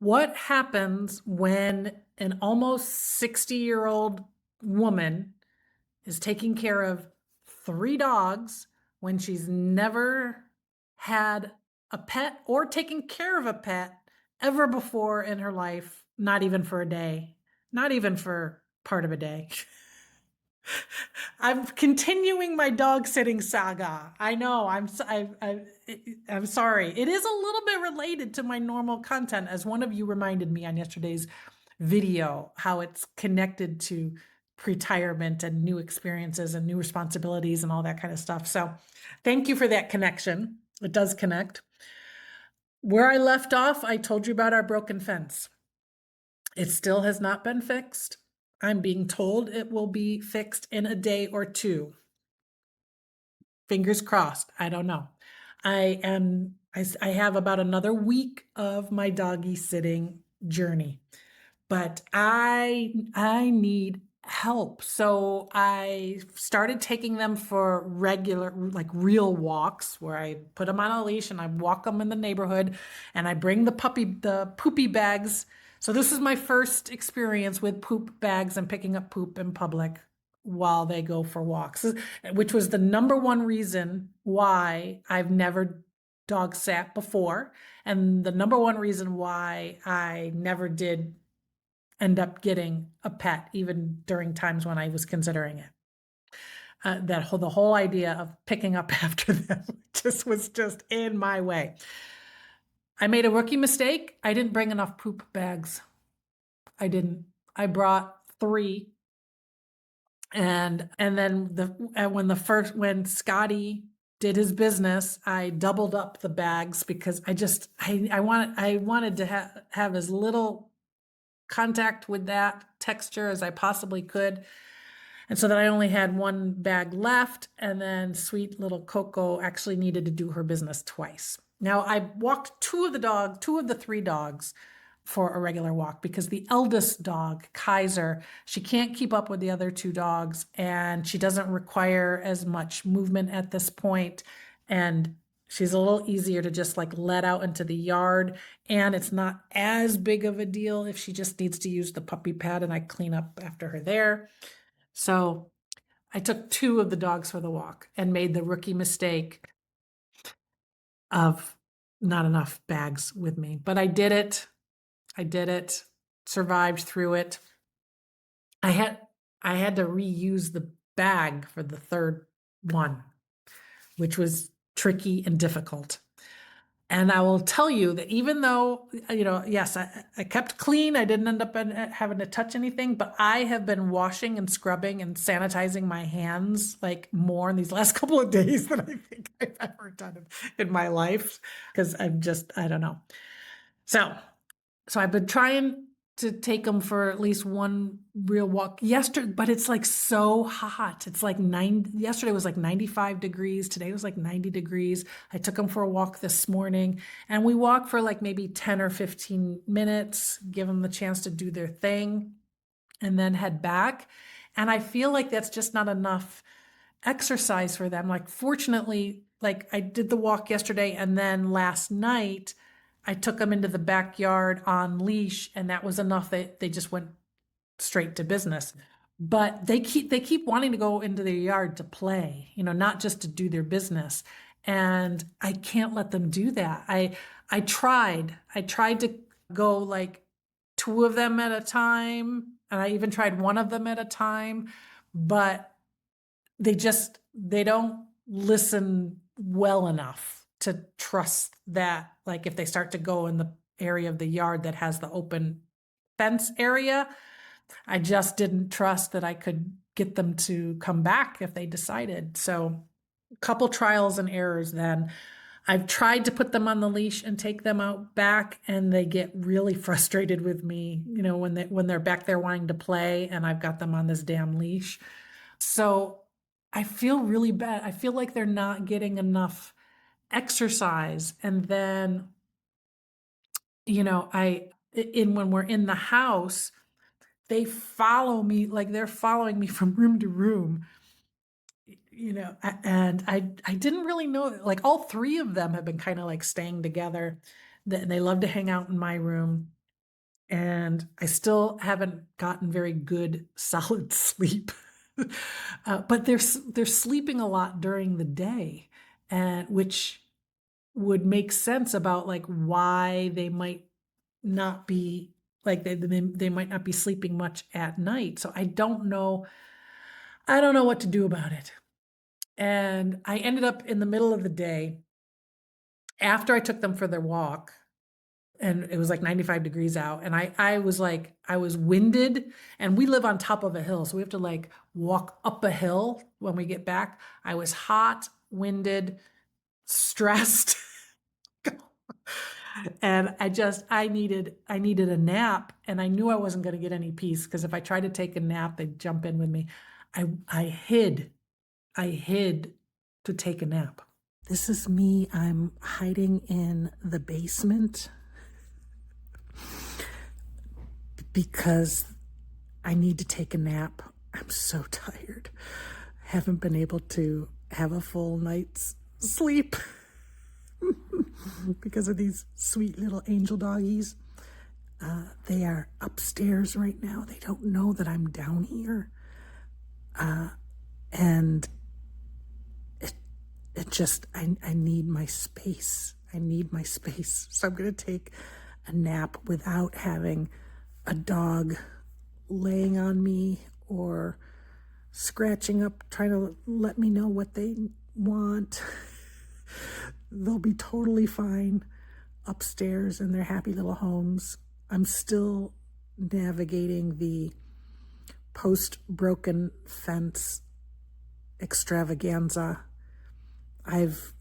What happens when an almost 60-year-old woman is taking care of three dogs when she's never had a pet or taken care of a pet ever before in her life, not even for a day, not even for part of a day? I'm continuing my dog sitting saga. I know. I'm sorry. It is a little bit related to my normal content, as one of you reminded me on yesterday's video, how it's connected to retirement and new experiences and new responsibilities and all that kind of stuff. So, thank you for that connection. It does connect. Where I left off, I told you about our broken fence. It still has not been fixed. I'm being told it will be fixed in a day or two. Fingers crossed. I don't know. I have about another week of my doggy sitting journey, but I need help. So I started taking them for regular, like real walks, where I put them on a leash and I walk them in the neighborhood, and I bring the poopy bags. So this is my first experience with poop bags and picking up poop in public while they go for walks, which was the number one reason why I've never dog sat before, and the number one reason why I never did end up getting a pet, even during times when I was considering it. The whole idea of picking up after them was just in my way. I made a rookie mistake. I didn't bring enough poop bags. I didn't. I brought three, and then when Scotty did his business, I doubled up the bags because I wanted to have as little contact with that texture as I possibly could. And so then I only had one bag left, and then sweet little Coco actually needed to do her business twice. Now I walked two of the three dogs for a regular walk because the eldest dog, Kaiser, she can't keep up with the other two dogs, and she doesn't require as much movement at this point. And she's a little easier to just like let out into the yard. And it's not as big of a deal if she just needs to use the puppy pad and I clean up after her there. So I took two of the dogs for the walk and made the rookie mistake of not enough bags with me. But I did it. I did it, survived through it. I had I had to reuse the bag for the third one, which was tricky and difficult. And I will tell you that even though, yes, I kept clean, I didn't end up having to touch anything, but I have been washing and scrubbing and sanitizing my hands like more in these last couple of days than I think I've ever done in my life, because I don't know. So I've been trying to take them for at least one real walk yesterday, but it's like so hot. It's like yesterday was like 95 degrees. Today was like 90 degrees. I took them for a walk this morning, and we walked for like maybe 10 or 15 minutes, give them the chance to do their thing, and then head back. And I feel like that's just not enough exercise for them. Like, fortunately, like I did the walk yesterday, and then last night I took them into the backyard on leash, and that was enough that they just went straight to business. But they keep wanting to go into their yard to play, not just to do their business. And I can't let them do that. I tried to go like two of them at a time, and I even tried one of them at a time, but they don't listen well enough to trust that, like, if they start to go in the area of the yard that has the open fence area, I just didn't trust that I could get them to come back if they decided. So a couple trials and errors then. I've tried to put them on the leash and take them out back, and they get really frustrated with me, when they're back there wanting to play and I've got them on this damn leash. So I feel really bad. I feel like they're not getting enough exercise. And then, when we're in the house, they follow me, like they're following me from room to room, and I didn't really know, like all three of them have been kind of like staying together, and they love to hang out in my room. and I still haven't gotten very good solid sleep. But they're sleeping a lot during the day, and which would make sense about like why they might not be like they might not be sleeping much at night. So I don't know what to do about it. And I ended up in the middle of the day after I took them for their walk, and it was like 95 degrees out, and I was like I was winded, and we live on top of a hill, so we have to like walk up a hill when we get back. I was hot, winded, stressed. And I needed a nap, and I knew I wasn't going to get any peace because if I tried to take a nap, they'd jump in with me. I hid. I hid to take a nap. This is me. I'm hiding in the basement because I need to take a nap. I'm so tired. I haven't been able to have a full night's sleep because of these sweet little angel doggies. They are upstairs right now. They don't know that I'm down here. And it just, I need my space. I need my space. So I'm going to take a nap without having a dog laying on me or scratching up, trying to let me know what they want. They'll be totally fine upstairs in their happy little homes. I'm still navigating the post broken fence extravaganza. I've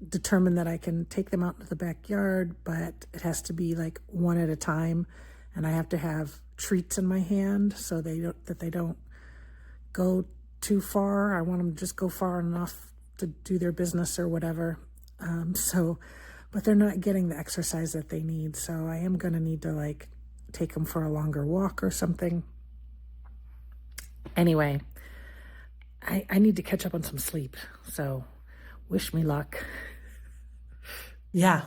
determined that I can take them out into the backyard, but it has to be like one at a time, and I have to have treats in my hand so they don't go too far. I want them to just go far enough to do their business or whatever. But they're not getting the exercise that they need, so I am going to need to like take them for a longer walk or something. Anyway, I need to catch up on some sleep, so wish me luck. Yeah,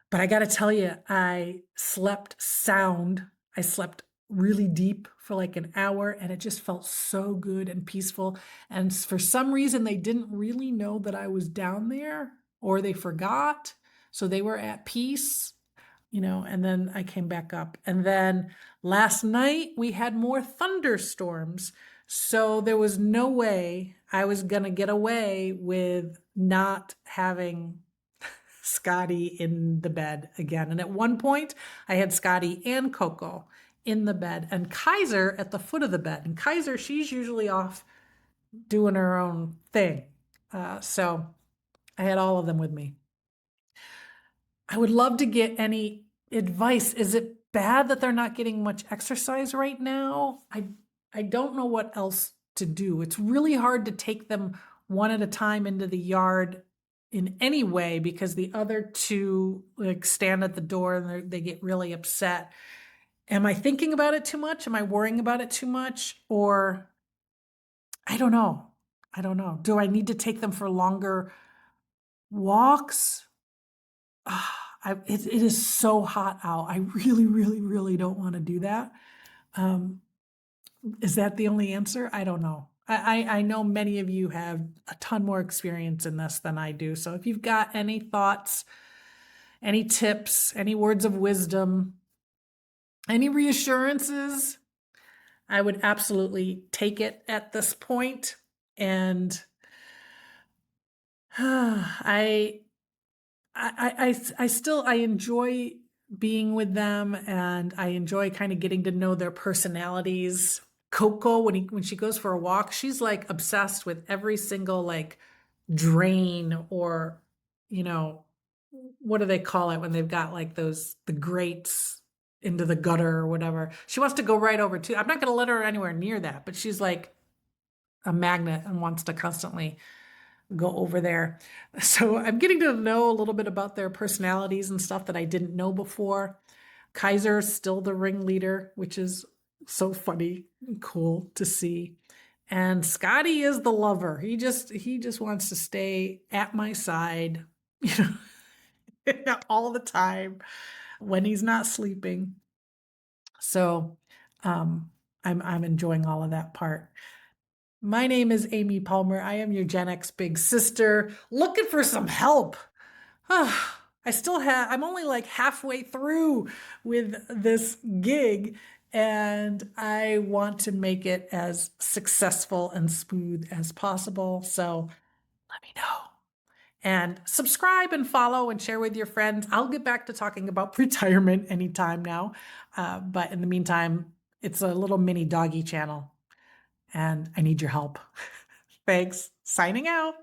but I got to tell you, I slept sound. I slept really deep for like an hour, and it just felt so good and peaceful. And for some reason, they didn't really know that I was down there, or they forgot. So they were at peace, and then I came back up. And then last night we had more thunderstorms. So there was no way I was going to get away with not having Scotty in the bed again. And at one point, I had Scotty and Coco in the bed and Kaiser at the foot of the bed. And Kaiser, she's usually off doing her own thing. So I had all of them with me. I would love to get any advice. Is it bad that they're not getting much exercise right now? I don't know what else to do. It's really hard to take them one at a time into the yard in any way because the other two like stand at the door and they get really upset. Am I thinking about it too much? Am I worrying about it too much? Or I don't know. I don't know. Do I need to take them for longer walks? It is so hot out. I really, really, really don't want to do that. Um, is that the only answer? I don't know. I know many of you have a ton more experience in this than I do. So if you've got any thoughts, any tips, any words of wisdom, any reassurances, I would absolutely take it at this point. And I I enjoy being with them, and I enjoy kind of getting to know their personalities. Coco, when she goes for a walk, she's like obsessed with every single like drain or you know what do they call it when they've got like the grates into the gutter or whatever. She wants to go right over to. I'm not going to let her anywhere near that, but she's like a magnet and wants to constantly go over there. So I'm getting to know a little bit about their personalities and stuff that I didn't know before. Kaiser's still the ringleader, which is so funny and cool to see. And Scotty is the lover. He just wants to stay at my side, you know, all the time when he's not sleeping. So, um, I'm enjoying all of that part. My name is Amy Palmer. I am your Gen X big sister looking for some help. I'm only like halfway through with this gig, and I want to make it as successful and smooth as possible. So let me know. And subscribe and follow and share with your friends. I'll get back to talking about retirement anytime now. But in the meantime, it's a little mini doggy channel, and I need your help. Thanks. Signing out.